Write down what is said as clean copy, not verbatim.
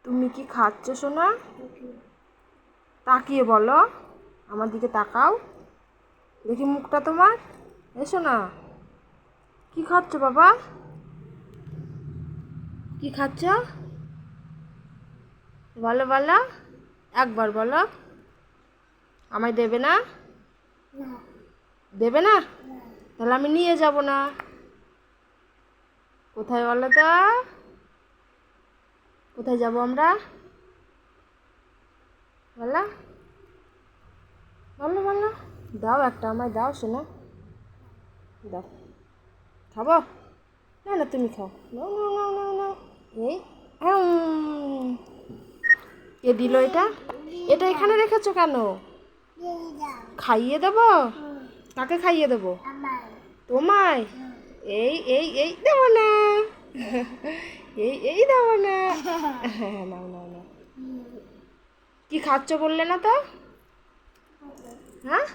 তুমি কি খাচ্ছ সোনা? তাকিয়ে বলো, আমার দিকে তাকাও, দেখি মুখটা তোমার। এসো না, কি খাচ্ছ বাবা? কি খাচ্ছ বলো বলো, একবার বলো। আমায় দেবে না? দেবে না? তাহলে আমি নিয়ে যাব না। কোথায় বলো তো? কোথায় যাব আমরা? বলো বলো বলো। দাও, একটা আমায় দাও শোনো, দাও। খাবো? না না, তুমি খাও। নাও নাও নাও নাও নাও। এই কে দিল এটা? এটা এখানে রেখেছো কেন? খাইয়ে দেবো? কাকে খাইয়ে দেবো? তোমায়? এই দেবো না। এই দেবো না। হ্যাঁ, নাও নাও নাও। কি খাচ্ছ বললে না তো? হ্যাঁ,